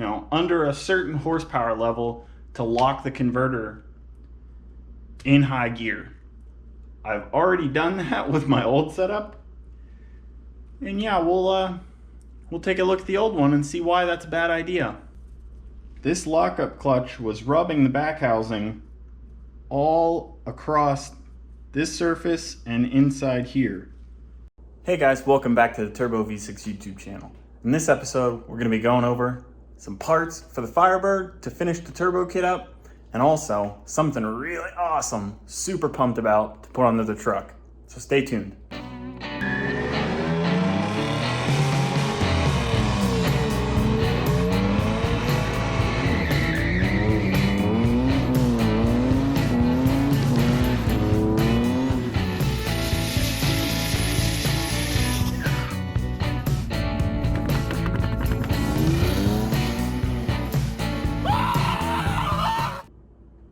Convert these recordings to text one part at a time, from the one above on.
under a certain horsepower level to lock the converter in high gear. I've already done that with my old setup. And yeah, we'll take a look at the old one and see why that's a bad idea. This lockup clutch was rubbing the back housing all across this surface and inside here. Hey guys, welcome back to the Turbo V6 YouTube channel. In this episode, we're going to be going over some parts for the Firebird to finish the turbo kit up, and also something really awesome, super pumped about to put onto the truck. So stay tuned.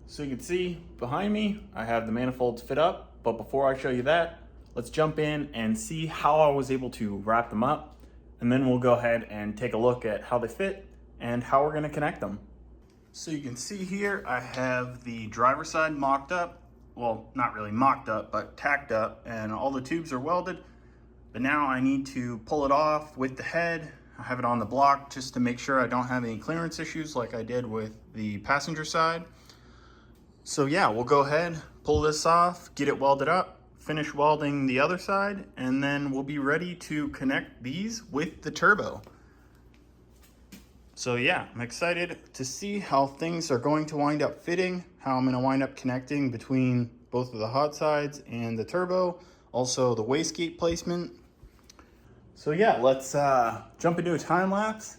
So you can see behind me, I have the manifolds fit up, but before I show you that, let's jump in and see how I was able to wrap them up, and then we'll go ahead and take a look at how they fit and how we're gonna connect them. So you can see here, I have the driver's side mocked up. Well, not really mocked up, but tacked up, and all the tubes are welded. But now I need to pull it off with the head. I have it on the block just to make sure I don't have any clearance issues like I did with the passenger side. So yeah, we'll go ahead, pull this off, get it welded up, finish welding the other side, and then we'll be ready to connect these with the turbo. So yeah, I'm excited to see how things are going to wind up fitting, how I'm going to wind up connecting between both of the hot sides and the turbo, also the wastegate placement. So yeah, let's jump into a time lapse,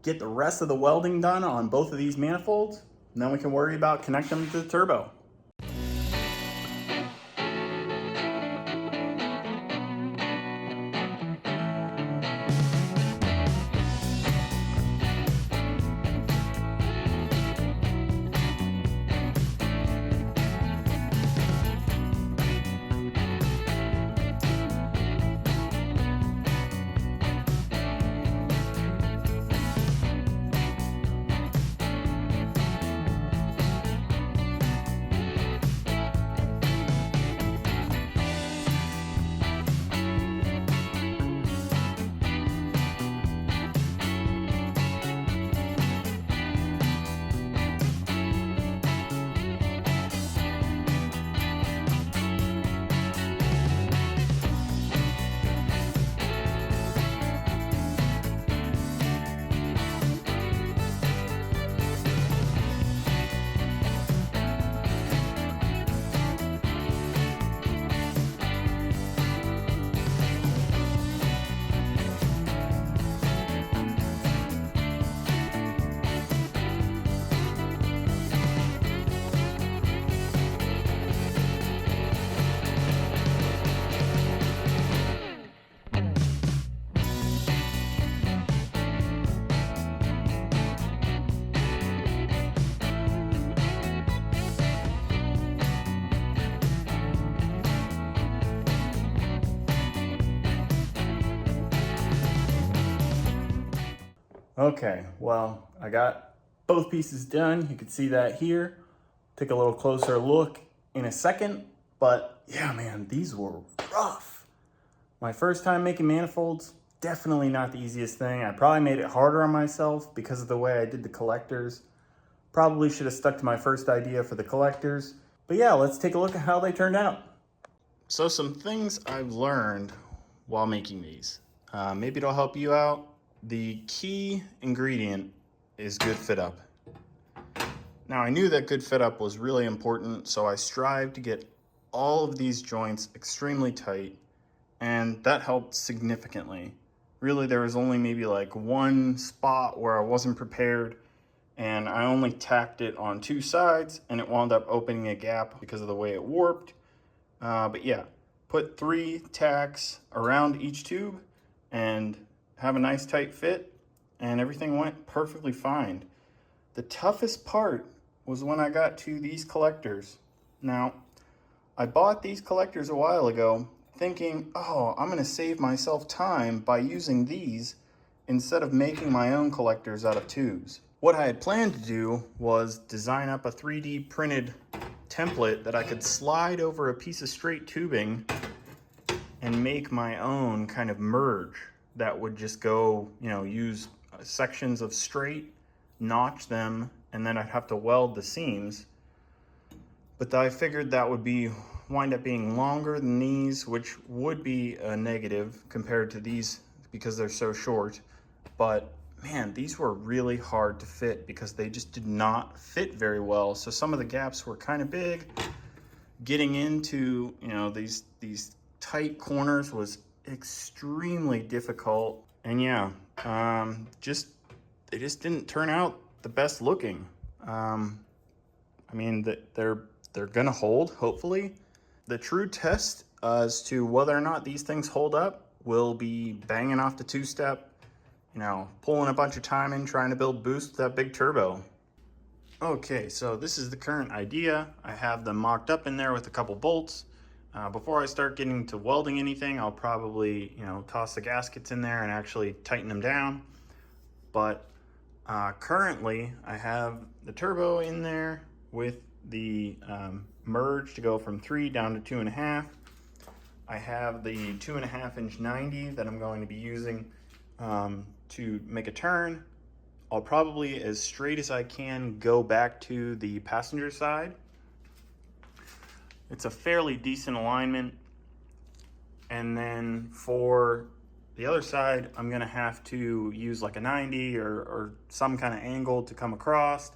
get the rest of the welding done on both of these manifolds, and then we can worry about connecting them to the turbo. Okay, well, I got both pieces done. You can see that here. Take a little closer look in a second, but yeah, man, these were rough. My first time making manifolds, definitely not the easiest thing. I probably made it harder on myself because of the way I did the collectors. Probably should have stuck to my first idea for the collectors. But yeah, let's take a look at how they turned out. So some things I've learned while making these. Maybe it'll help you out. The key ingredient is good fit up. Now I knew that good fit up was really important, so I strived to get all of these joints extremely tight, and that helped significantly. Really, there was only maybe like one spot where I wasn't prepared, and I only tacked it on two sides, and it wound up opening a gap because of the way it warped. But yeah, put 3 tacks around each tube and have a nice tight fit, and everything went perfectly fine. The toughest part was when I got to these collectors. Now, I bought these collectors a while ago thinking, oh, I'm gonna save myself time by using these instead of making my own collectors out of tubes. What I had planned to do was design up a 3D printed template that I could slide over a piece of straight tubing and make my own kind of merge that would just go, you know, use sections of straight, notch them, and then I'd have to weld the seams. But I figured that would wind up being longer than these, which would be a negative compared to these because they're so short. But man, these were really hard to fit because they just did not fit very well. So some of the gaps were kind of big. Getting into, you know, these tight corners was extremely difficult. And yeah, they just didn't turn out the best looking. I mean, they're gonna hold, hopefully. The true test as to whether or not these things hold up will be banging off the two-step, you know, pulling a bunch of time in, trying to build boost with that big turbo. Okay, so this is the current idea. I have them mocked up in there with a couple bolts. Before I start getting to welding anything, I'll probably, you know, toss the gaskets in there and actually tighten them down. But currently, I have the turbo in there with the merge to go from 3 down to 2.5. I have the 2.5 inch 90 that I'm going to be using to make a turn. I'll probably, as straight as I can, go back to the passenger side. It's a fairly decent alignment. And then for the other side, I'm gonna have to use like a 90 or some kind of angle to come across.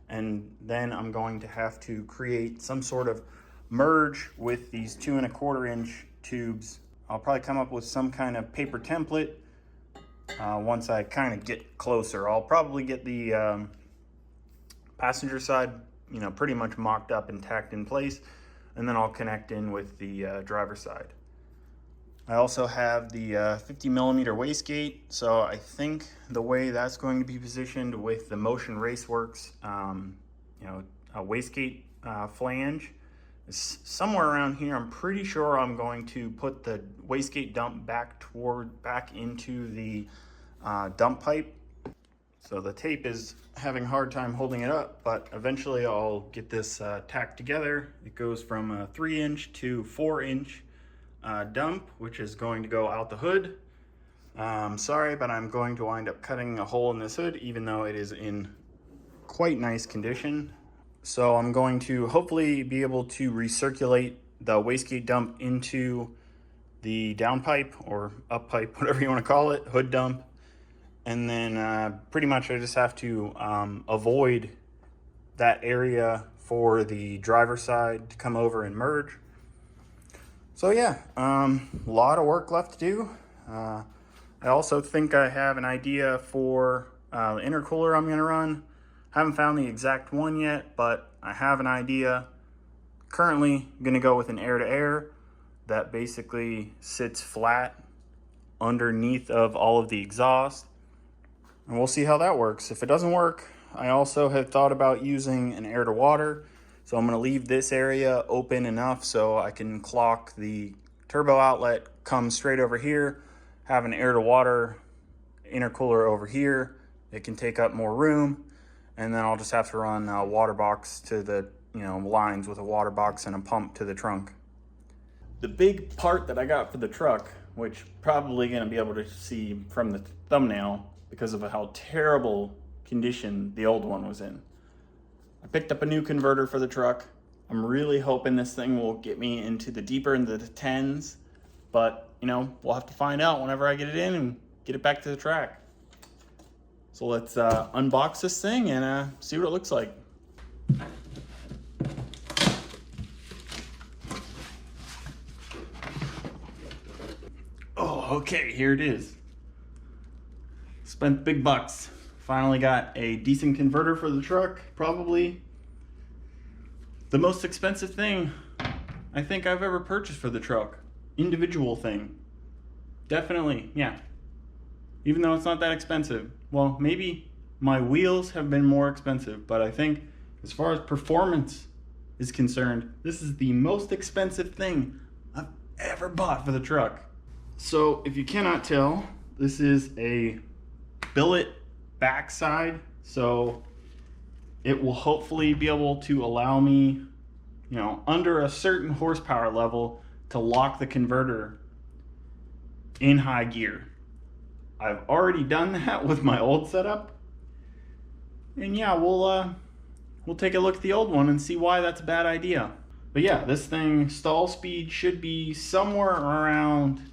And then I'm going to have to create some sort of merge with these 2.25 inch tubes. I'll probably come up with some kind of paper template once I kind of get closer. I'll probably get the passenger side, you know, pretty much mocked up and tacked in place, and then I'll connect in with the driver's side. I also have the 50mm wastegate, so I think the way that's going to be positioned with the Motion Raceworks, you know, a wastegate flange is somewhere around here. I'm pretty sure I'm going to put the wastegate dump back into the dump pipe. So the tape is having a hard time holding it up, but eventually I'll get this tacked together. It goes from a 3 inch to 4 inch dump, which is going to go out the hood. Sorry, but I'm going to wind up cutting a hole in this hood, even though it is in quite nice condition. So I'm going to hopefully be able to recirculate the wastegate dump into the downpipe or up pipe, whatever you want to call it, hood dump. And then pretty much I just have to avoid that area for the driver's side to come over and merge. So yeah, a lot of work left to do. I also think I have an idea for the intercooler I'm gonna run. Haven't found the exact one yet, but I have an idea. Currently gonna go with an air-to-air that basically sits flat underneath of all of the exhaust. And we'll see how that works. If it doesn't work, I also have thought about using an air-to-water. So I'm going to leave this area open enough so I can clock the turbo outlet, come straight over here, have an air-to-water intercooler over here. It can take up more room, and then I'll just have to run a water box to the, you know, lines with a water box and a pump to the trunk. The big part that I got for the truck, which probably going to be able to see from the thumbnail because of how terrible condition the old one was in. I picked up a new converter for the truck. I'm really hoping this thing will get me into the deeper into the 10s, but you know, we'll have to find out whenever I get it in and get it back to the track. So let's unbox this thing and see what it looks like. Oh, okay, here it is. Spent big bucks. Finally got a decent converter for the truck. Probably the most expensive thing I think I've ever purchased for the truck. Individual thing. Definitely, yeah. Even though it's not that expensive. Well, maybe my wheels have been more expensive, but I think as far as performance is concerned, this is the most expensive thing I've ever bought for the truck. So if you cannot tell, this is a billet backside, so it will hopefully be able to allow me, you know, under a certain horsepower level to lock the converter in high gear. I've already done that with my old setup, and yeah, we'll take a look at the old one and see why that's a bad idea. But yeah, this thing stall speed should be somewhere around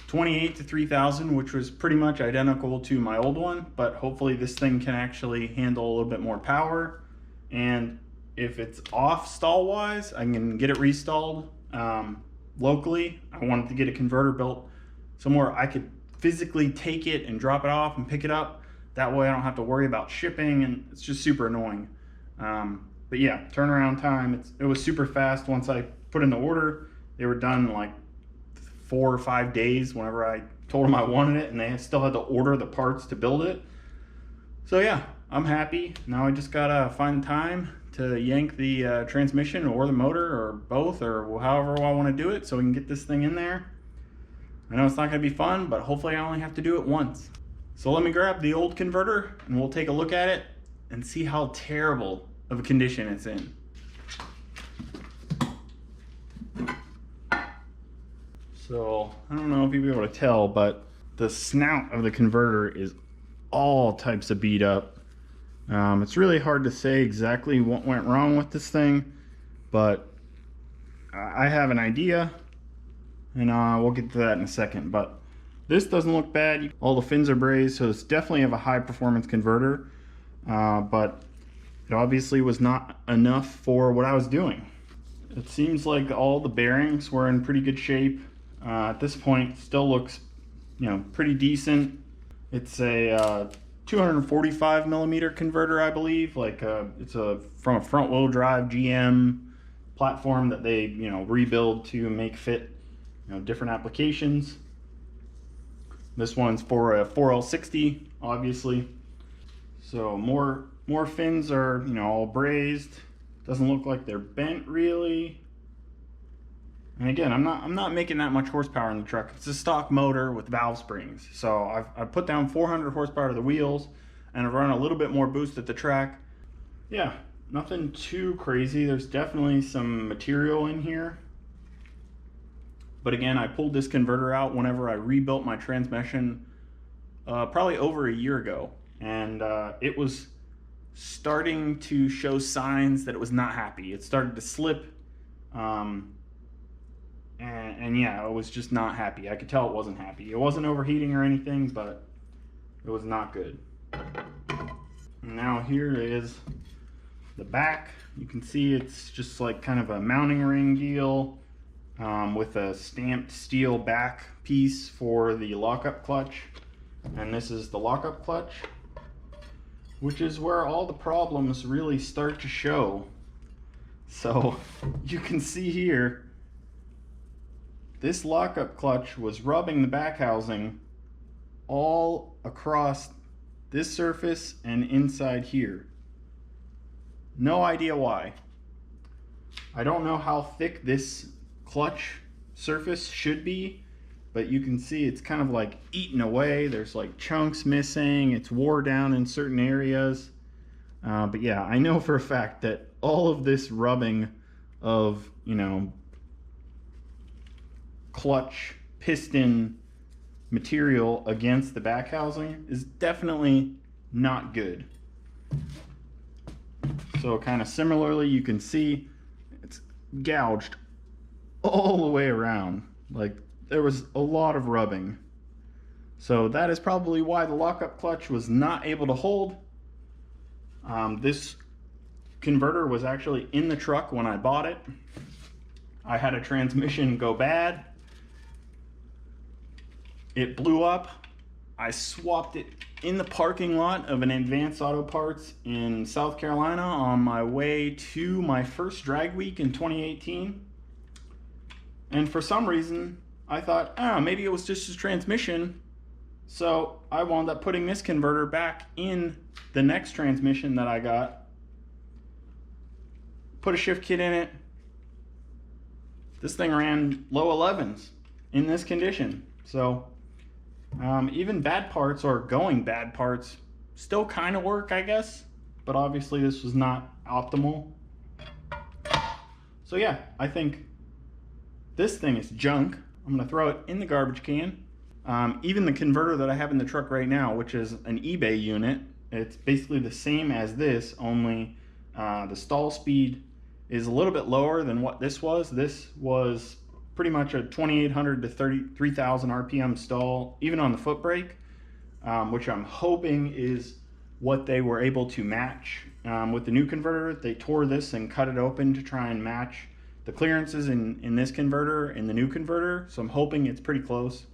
28 to 3000, which was pretty much identical to my old one, but hopefully this thing can actually handle a little bit more power. And if it's off stall wise, I can get it restalled locally. I wanted to get a converter built somewhere I could physically take it and drop it off and pick it up. That way I don't have to worry about shipping, and it's just super annoying. But yeah, turnaround time, it was super fast. Once I put in the order, they were done in like 4 or 5 days whenever I told them I wanted it, and they still had to order the parts to build it. So yeah, I'm happy. Now I just gotta find time to yank the transmission or the motor or both, or however I want to do it, so we can get this thing in there. I know it's not gonna be fun, but hopefully I only have to do it once. So let me grab the old converter and we'll take a look at it and see how terrible of a condition it's in. So I don't know if you'll be able to tell, but the snout of the converter is all types of beat up. It's really hard to say exactly what went wrong with this thing, but I have an idea, and we'll get to that in a second. But this doesn't look bad. All the fins are brazed, so it's definitely have a high performance converter, but it obviously was not enough for what I was doing. It seems like all the bearings were in pretty good shape. At this point, still looks, you know, pretty decent. It's a 245 millimeter converter, I believe. Like it's from a front wheel drive GM platform that they, you know, rebuild to make fit, you know, different applications. This one's for a 4L60, obviously. So more fins are, you know, all brazed. Doesn't look like they're bent really. And again, I'm not making that much horsepower in the truck. It's a stock motor with valve springs. So I've put down 400 horsepower to the wheels, and I've run a little bit more boost at the track. Yeah, nothing too crazy. There's definitely some material in here. But again, I pulled this converter out whenever I rebuilt my transmission probably over a year ago. And it was starting to show signs that it was not happy. It started to slip. And yeah, it was just not happy. I could tell it wasn't happy. It wasn't overheating or anything, but it was not good. And now here is the back. You can see it's just like kind of a mounting ring deal with a stamped steel back piece for the lockup clutch. And this is the lockup clutch, which is where all the problems really start to show. So you can see here, this lockup clutch was rubbing the back housing all across this surface and inside here. No idea why. I don't know how thick this clutch surface should be, but you can see it's kind of like eaten away. There's like chunks missing. It's wore down in certain areas. But yeah, I know for a fact that all of this rubbing of, you know, clutch piston material against the back housing is definitely not good. So kind of similarly, you can see it's gouged all the way around. Like there was a lot of rubbing. So that is probably why the lockup clutch was not able to hold. This converter was actually in the truck when I bought it. I had a transmission go bad. It blew up. I swapped it in the parking lot of an Advanced Auto Parts in South Carolina on my way to my first drag week in 2018. And for some reason, I thought, oh, maybe it was just a transmission. So I wound up putting this converter back in the next transmission that I got. Put a shift kit in it. This thing ran low 11s in this condition. So Even bad parts or going bad parts still kind of work, I guess. But obviously this was not optimal. So yeah, I think this thing is junk. I'm gonna throw it in the garbage can. Even the converter that I have in the truck right now, which is an eBay unit, it's basically the same as this, only the stall speed is a little bit lower than what this was. This was pretty much a 2,800 to 3,000 RPM stall, even on the foot brake, which I'm hoping is what they were able to match with the new converter. They tore this and cut it open to try and match the clearances in this converter and the new converter, so I'm hoping it's pretty close.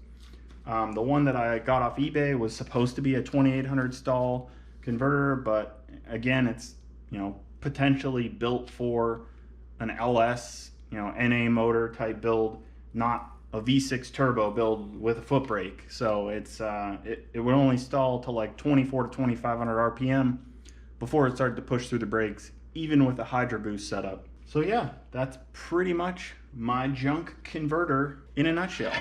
The one that I got off eBay was supposed to be a 2,800 stall converter, but again, it's, you know, potentially built for an LS, you know, NA motor type build, not a V6 turbo build with a foot brake. So it's it would only stall to like 24 to 2,500 RPM before it started to push through the brakes, even with a Hydro Boost setup. So yeah, that's pretty much my junk converter in a nutshell.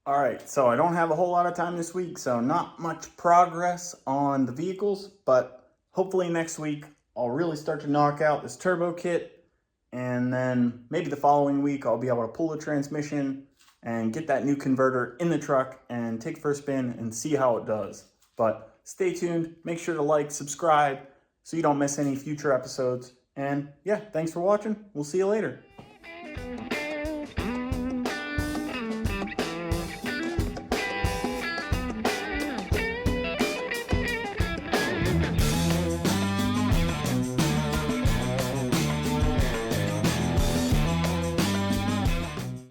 All right, so I don't have a whole lot of time this week, so not much progress on the vehicles, but hopefully next week I'll really start to knock out this turbo kit, and then maybe the following week I'll be able to pull the transmission and get that new converter in the truck and take it for a spin and see how it does. But stay tuned, make sure to like, subscribe, so you don't miss any future episodes. And yeah, thanks for watching. We'll see you later.